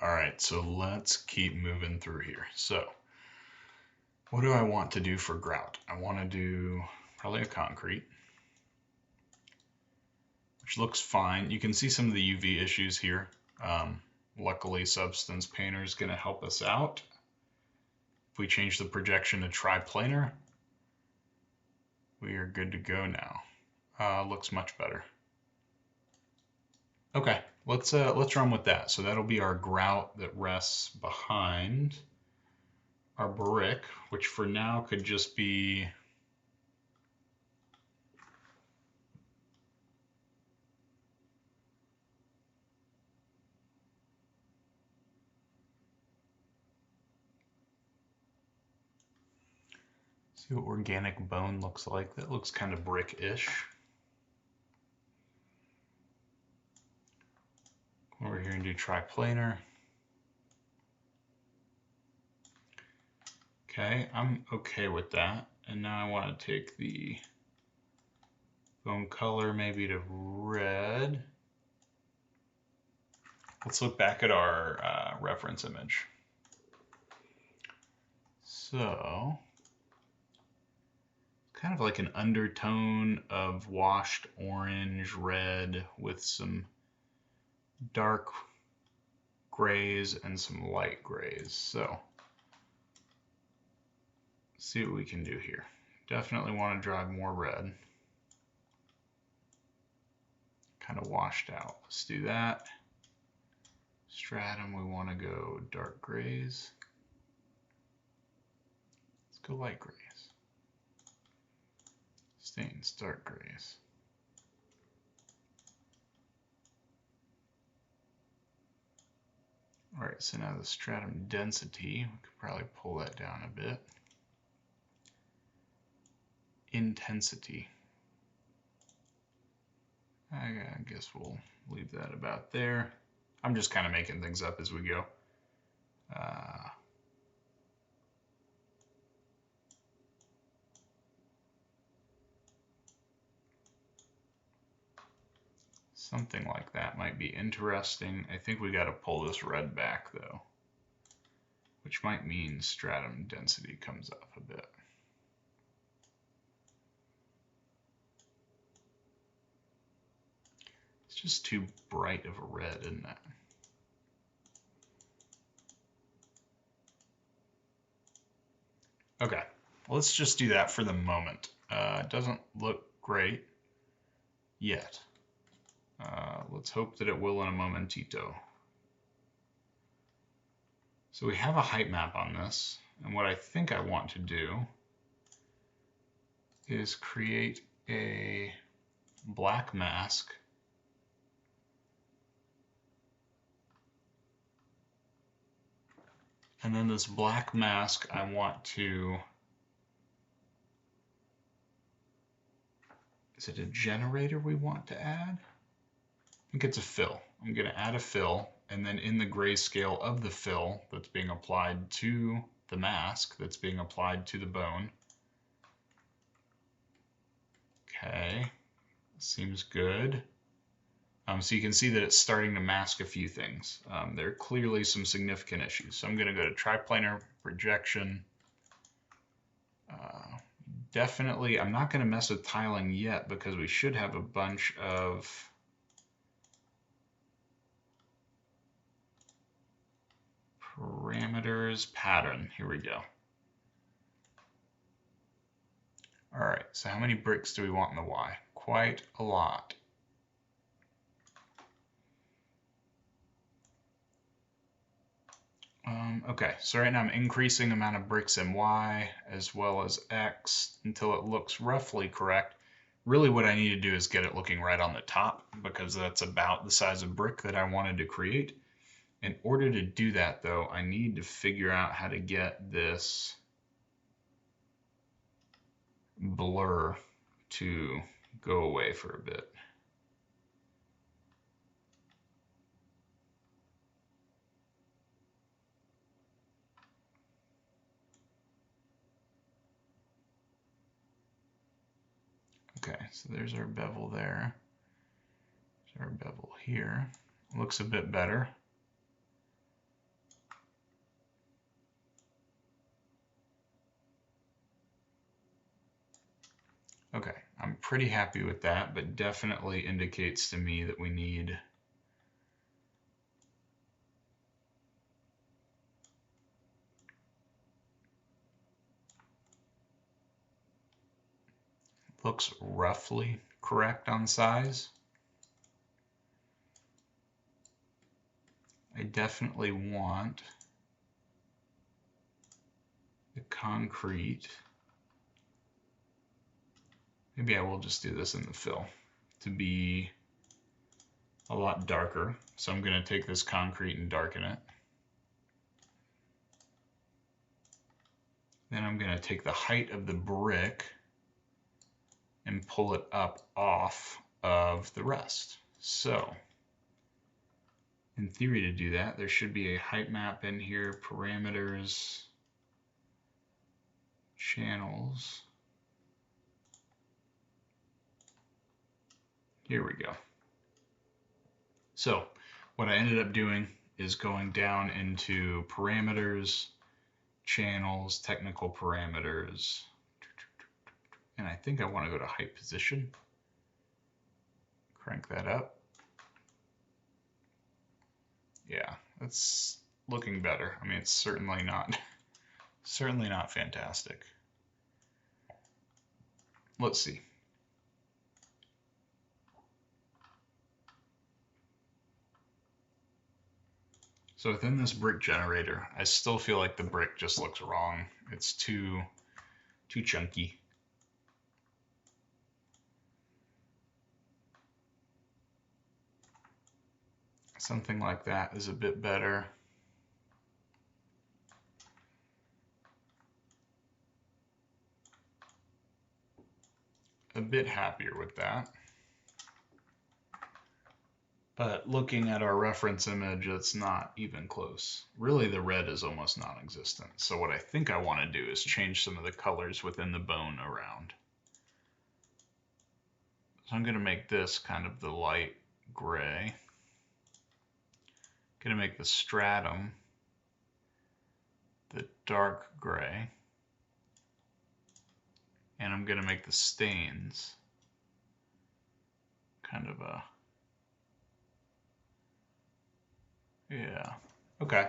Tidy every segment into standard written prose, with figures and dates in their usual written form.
All right, so let's keep moving through here. So what do I want to do for grout? I want to do probably a concrete, which looks fine. You can see some of the UV issues here. Luckily, Substance Painter is going to help us out. If we change the projection to triplanar, we are good to go now. Looks much better. Okay, let's run with that. So that'll be our grout that rests behind our brick, which for now could just be see what organic bone looks like. That looks kind of brick-ish. Over here and do triplanar. Okay, I'm okay with that. And now I want to take the bone color maybe to red. Let's look back at our reference image. So, kind of like an undertone of washed orange, red with some dark grays and some light grays. So, see what we can do here. Definitely want to drive more red. Kind of washed out. Let's do that. Stratum, we want to go dark grays. Let's go light grays. Stains, dark grays. All right, so now the stratum density, we could probably pull that down a bit. Intensity. I guess we'll leave that about there. I'm just kind of making things up as we go. Something like that might be interesting. I think we got to pull this red back though, which might mean stratum density comes up a bit. It's just too bright of a red, isn't it? Okay, let's just do that for the moment. It doesn't look great yet. Let's hope that it will in a momentito. So we have a height map on this, and what I think I want to do is create a black mask and then this black mask I want to, is it a generator we want to add? I think it's a fill. I'm going to add a fill, and then in the grayscale of the fill that's being applied to the mask, that's being applied to the bone. Okay, seems good. So you can see that it's starting to mask a few things. There are clearly some significant issues. So I'm going to go to triplanar projection. Definitely, I'm not going to mess with tiling yet because we should have a bunch of parameters, pattern. Here we go. All right, so how many bricks do we want in the Y? Quite a lot. Okay, so right now I'm increasing the amount of bricks in Y as well as X until it looks roughly correct. Really what I need to do is get it looking right on the top because that's about the size of brick that I wanted to create. In order to do that though, I need to figure out how to get this blur to go away for a bit. Okay, so there's our bevel there. There's our bevel here. Looks a bit better. Okay, I'm pretty happy with that, but definitely indicates to me that we need looks roughly correct on size. I definitely want the concrete. Maybe I will just do this in the fill to be a lot darker. So I'm going to take this concrete and darken it. Then I'm going to take the height of the brick and pull it up off of the rest. So in theory, to do that, there should be a height map in here, parameters, channels. Here we go. So what I ended up doing is going down into parameters, channels, technical parameters, and I think I want to go to height position. Crank that up. Yeah, that's looking better. I mean, it's certainly not fantastic. Let's see. So within this brick generator, I still feel like the brick just looks wrong. It's too chunky. Something like that is a bit better. A bit happier with that. But looking at our reference image, it's not even close. Really, the red is almost non-existent. So what I think I want to do is change some of the colors within the bone around. So I'm going to make this kind of the light gray. Going to make the stratum the dark gray. And I'm going to make the stains kind of a, yeah, okay.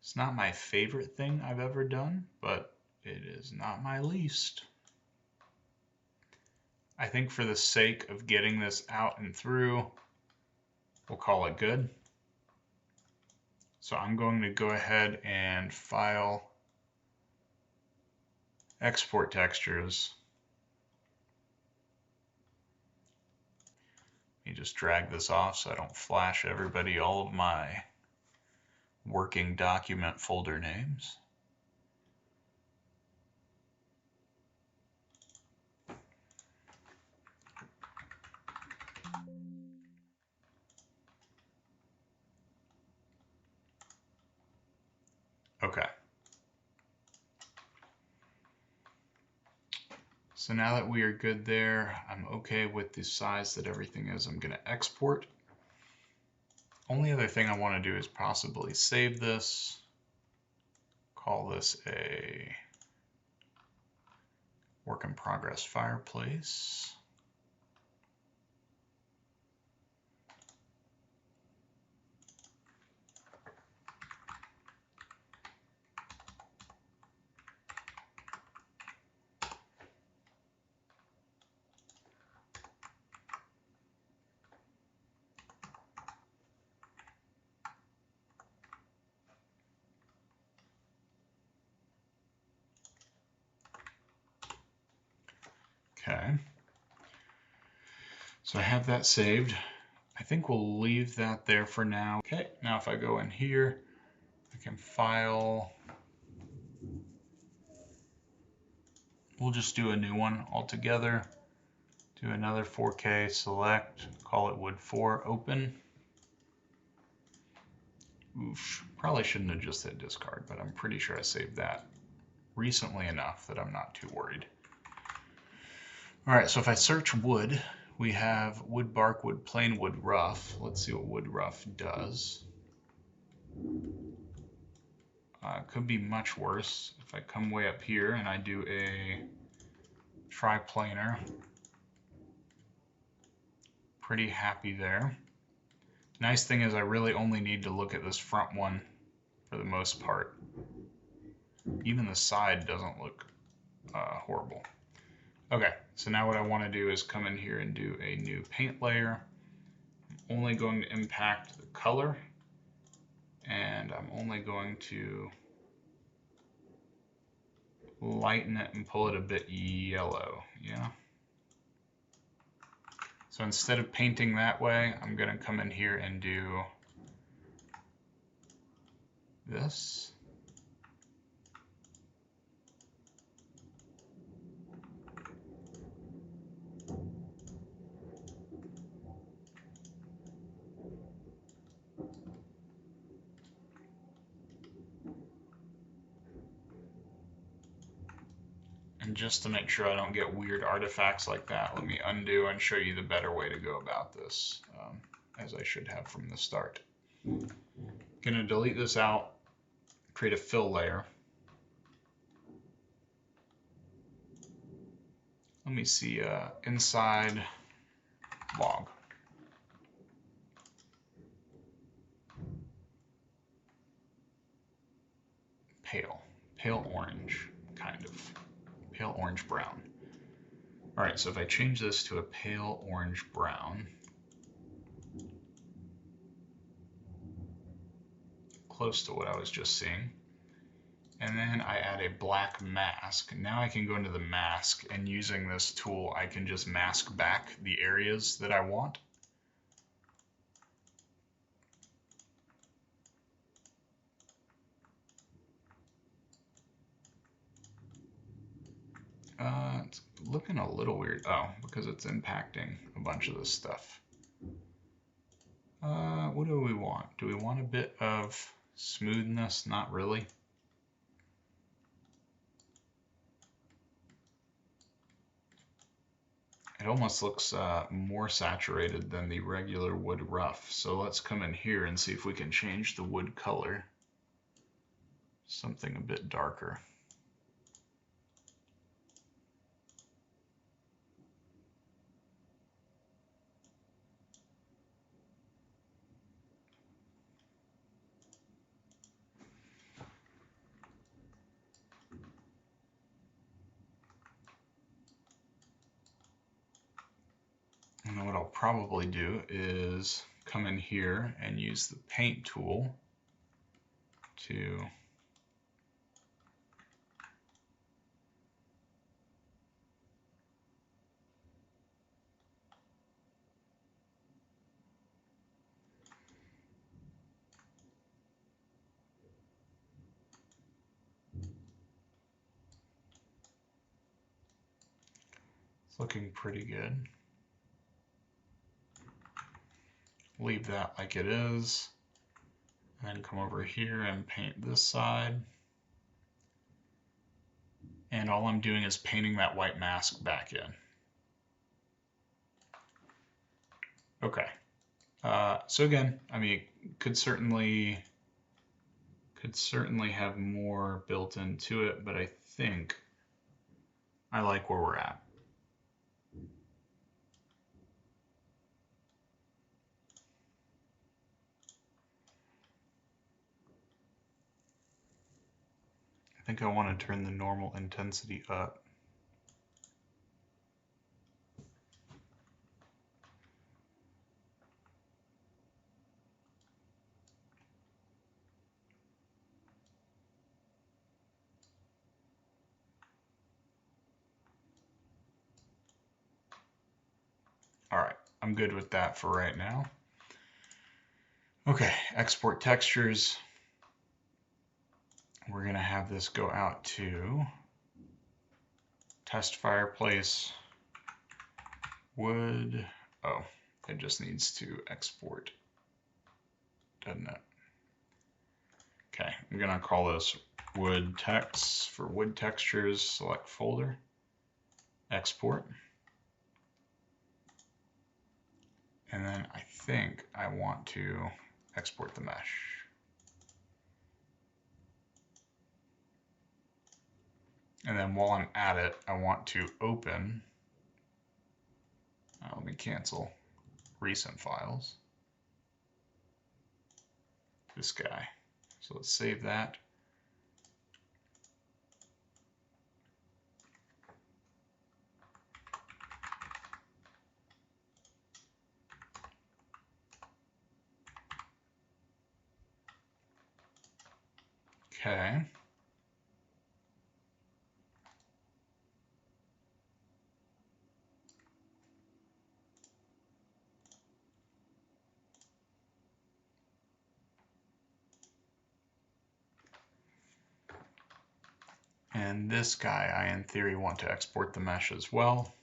It's not my favorite thing I've ever done, but it is not my least. I think for the sake of getting this out and through, we'll call it good. So I'm going to go ahead and file, export textures. Let me just drag this off so I don't flash everybody all of my working document folder names. Okay. So now that we are good there, I'm okay with the size that everything is. I'm going to export. Only other thing I want to do is possibly save this, call this a work in progress fireplace. Okay, so I have that saved. I think we'll leave that there for now. Okay, now if I go in here, I can file. We'll just do a new one altogether. Do another 4K, select, call it Wood 4, open. Oof, probably shouldn't have just hit discard, but I'm pretty sure I saved that recently enough that I'm not too worried. All right, so if I search wood, we have wood bark, wood plain, wood rough. Let's see what wood rough does. Could be much worse. If I come way up here and I do a triplanar, pretty happy there. Nice thing is I really only need to look at this front one for the most part. Even the side doesn't look horrible. Okay, so now what I want to do is come in here and do a new paint layer. I'm only going to impact the color, and I'm only going to lighten it and pull it a bit yellow, yeah. So instead of painting that way, I'm going to come in here and do this. And just to make sure I don't get weird artifacts like that, let me undo and show you the better way to go about this, as I should have from the start. Gonna delete this out, create a fill layer. Let me see, inside log. Pale orange, kind of. Pale orange brown. All right, so if I change this to a pale orange brown, close to what I was just seeing, and then I add a black mask. Now I can go into the mask, and using this tool, I can just mask back the areas that I want. It's looking a little weird. Oh, because it's impacting a bunch of this stuff. What do we want? Do we want a bit of smoothness? Not really. It almost looks more saturated than the regular wood rough. So let's come in here and see if we can change the wood color. Something a bit darker. And what I'll probably do is come in here and use the paint tool to it's looking pretty good. Leave that like it is, and then come over here and paint this side. And all I'm doing is painting that white mask back in. Okay. So again, I mean, could certainly have more built into it, but I think I like where we're at. I think I want to turn the normal intensity up. All right, I'm good with that for right now. Okay, export textures. We're going to have this go out to test fireplace, wood. Oh, it just needs to export, doesn't it? Okay, I'm going to call this wood text for wood textures, select folder, export. And then I think I want to export the mesh. And then while I'm at it, I want to open, let me cancel recent files, this guy. So let's save that. Okay. And this guy, I in theory want to export the mesh as well.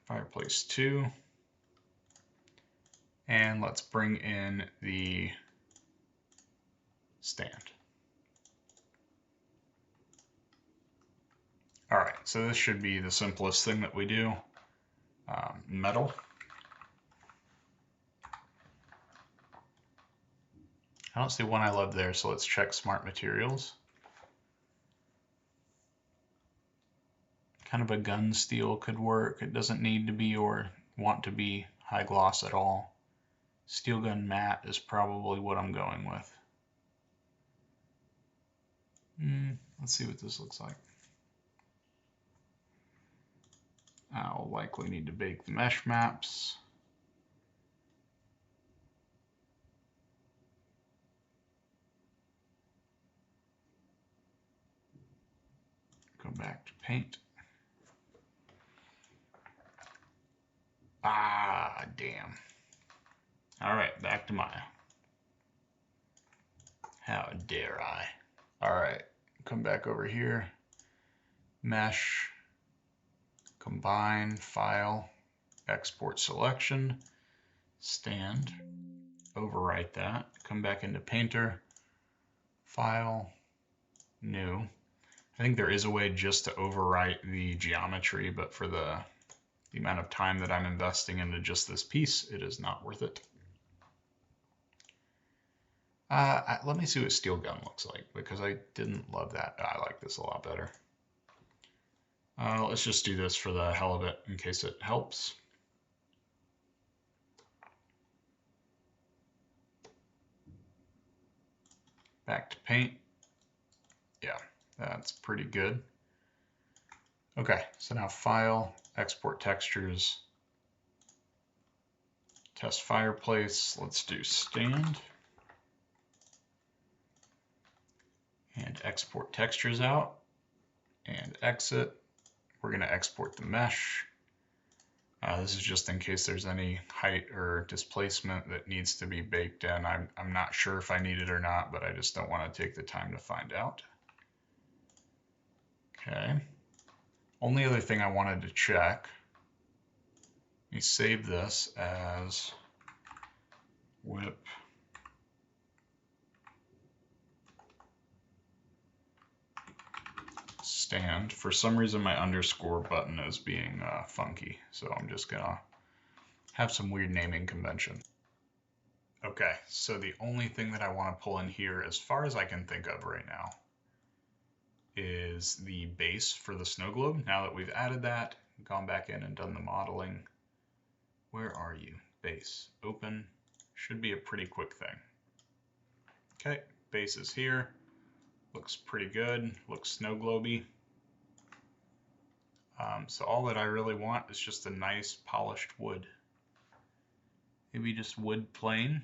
Fireplace 2. And let's bring in the stand. All right, so this should be the simplest thing that we do. Metal. I don't see one I love there, so let's check smart materials. Kind of a gun steel could work. It doesn't need to be or want to be high gloss at all. Steel gun matte is probably what I'm going with. Let's see what this looks like. I'll likely need to bake the mesh maps. Go back to paint. Ah, damn. All right, back to Maya. How dare I? All right, come back over here. Mesh, combine, file, export selection, stand, overwrite that, come back into Painter, file, new. I think there is a way just to overwrite the geometry, but for the amount of time that I'm investing into just this piece, it is not worth it. Let me see what steel gun looks like, because I didn't love that. I like this a lot better. Let's just do this for the hell of it in case it helps. Back to paint. Yeah, that's pretty good. Okay, so now file, export textures, test fireplace. Let's do stand. And export textures out and exit. We're going to export the mesh. This is just in case there's any height or displacement that needs to be baked in. I'm not sure if I need it or not, but I just don't want to take the time to find out. Okay. Only other thing I wanted to check, let me save this as whip stand. For some reason my underscore button is being funky, so I'm just gonna have some weird naming convention. Okay, so the only thing that I want to pull in here, as far as I can think of right now, is the base for the snow globe. Now that we've added that, gone back in and done the modeling, where are you? Base, open, should be a pretty quick thing. Okay, base is here, looks pretty good, looks snow globey. So all that I really want is just a nice polished wood. Maybe just wood plain.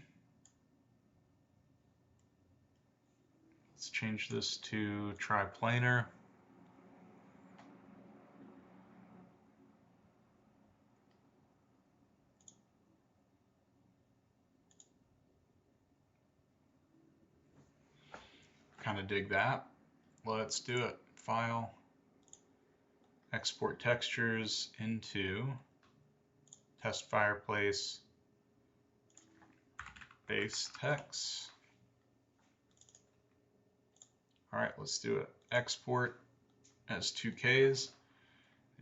Let's change this to triplanar. Kind of dig that. Let's do it. File, export textures into test fireplace, base text. All right, let's do it. Export as 2Ks.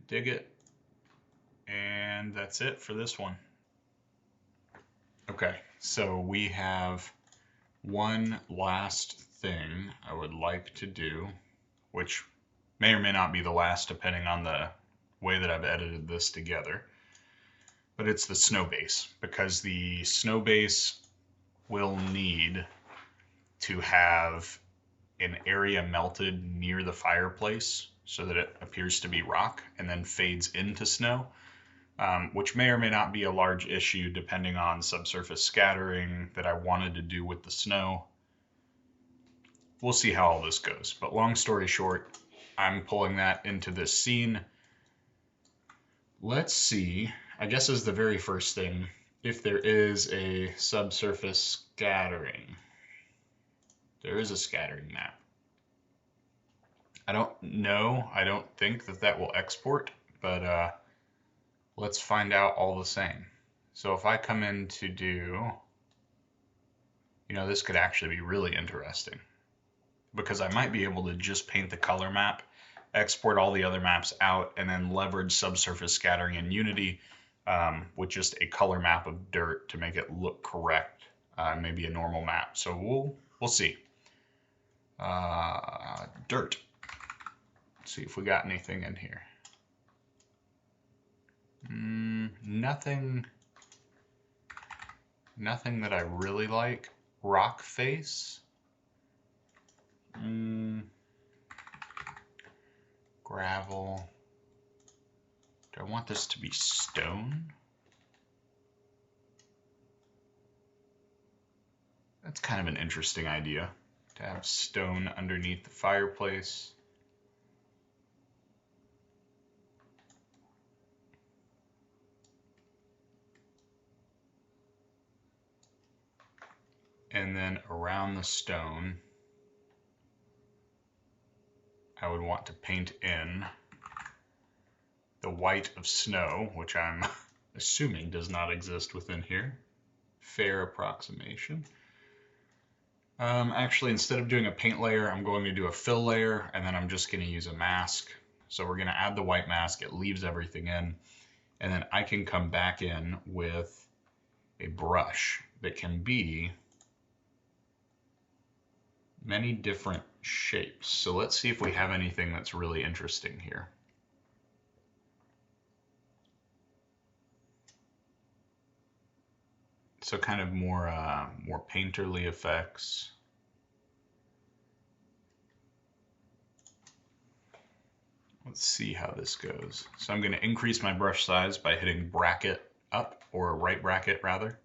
Dig it. And that's it for this one. Okay, so we have One last thing I would like to do, which may or may not be the last depending on the way that I've edited this together, but it's the snow base, because the snow base will need to have an area melted near the fireplace so that it appears to be rock and then fades into snow, which may or may not be a large issue depending on subsurface scattering that I wanted to do with the snow. We'll see how all this goes, but long story short, I'm pulling that into this scene. Let's see, I guess as the very first thing, if there is a subsurface scattering. There is a scattering map. I don't know, I don't think that that will export, but let's find out all the same. So if I come in to do, this could actually be really interesting, because I might be able to just paint the color map, export all the other maps out, and then leverage subsurface scattering in Unity with just a color map of dirt to make it look correct, maybe a normal map. So we'll see. Dirt. Let's see if we got anything in here. Nothing that I really like. Rock face. Gravel. Do I want this to be stone? That's kind of an interesting idea, to have stone underneath the fireplace. And then around the stone, I would want to paint in the white of snow, which I'm assuming does not exist within here. Fair approximation. Actually, instead of doing a paint layer, I'm going to do a fill layer, and then I'm just going to use a mask. So we're going to add the white mask. It leaves everything in. And then I can come back in with a brush that can be many different shapes. So let's see if we have anything that's really interesting here. So kind of more painterly effects. Let's see how this goes. So I'm going to increase my brush size by hitting bracket up, or right bracket rather.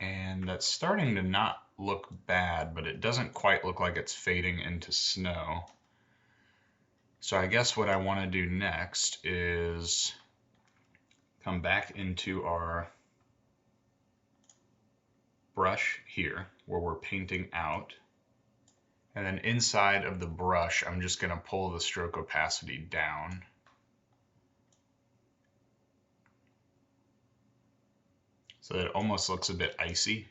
And that's starting to not look bad, but it doesn't quite look like it's fading into snow. So I guess what I want to do next is come back into our brush here where we're painting out. And then inside of the brush, I'm just going to pull the stroke opacity down. So that it almost looks a bit icy.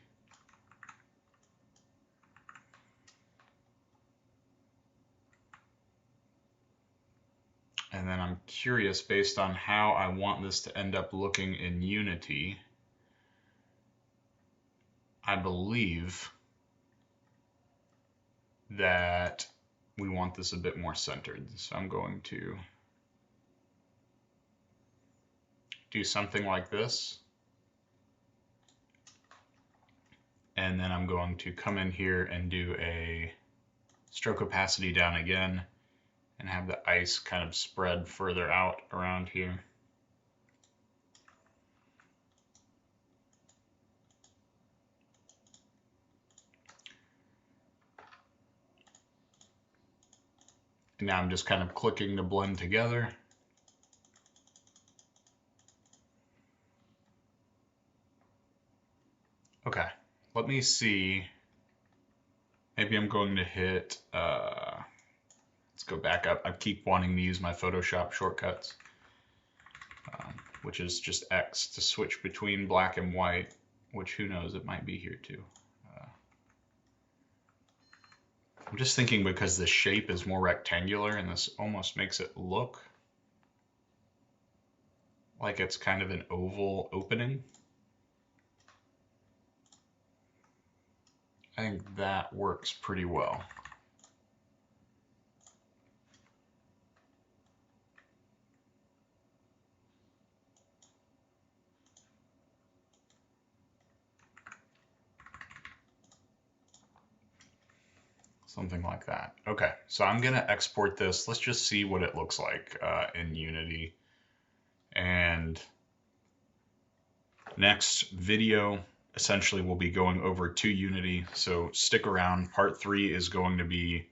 And then I'm curious, based on how I want this to end up looking in Unity, I believe that we want this a bit more centered. So I'm going to do something like this. And then I'm going to come in here and do a stroke opacity down again, and have the ice kind of spread further out around here. And now I'm just kind of clicking to blend together. Okay, let me see. Maybe I'm going to hit, let's go back up. I keep wanting to use my Photoshop shortcuts, which is just X to switch between black and white, which who knows, it might be here too. I'm just thinking because the shape is more rectangular and this almost makes it look like it's kind of an oval opening. I think that works pretty well. Something like that. Okay, so I'm gonna export this. Let's just see what it looks like in Unity. And next video, essentially we'll be going over to Unity. So stick around. Part 3 is going to be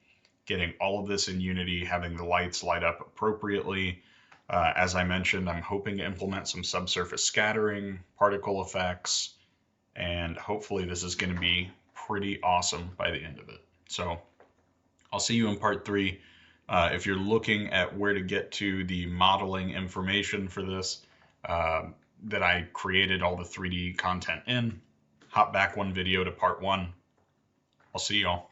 getting all of this in Unity, having the lights light up appropriately. As I mentioned, I'm hoping to implement some subsurface scattering, particle effects, and hopefully this is going to be pretty awesome by the end of it. So I'll see you in part 3. If you're looking at where to get to the modeling information for this, that I created all the 3D content in, hop back one video to part 1. I'll see y'all.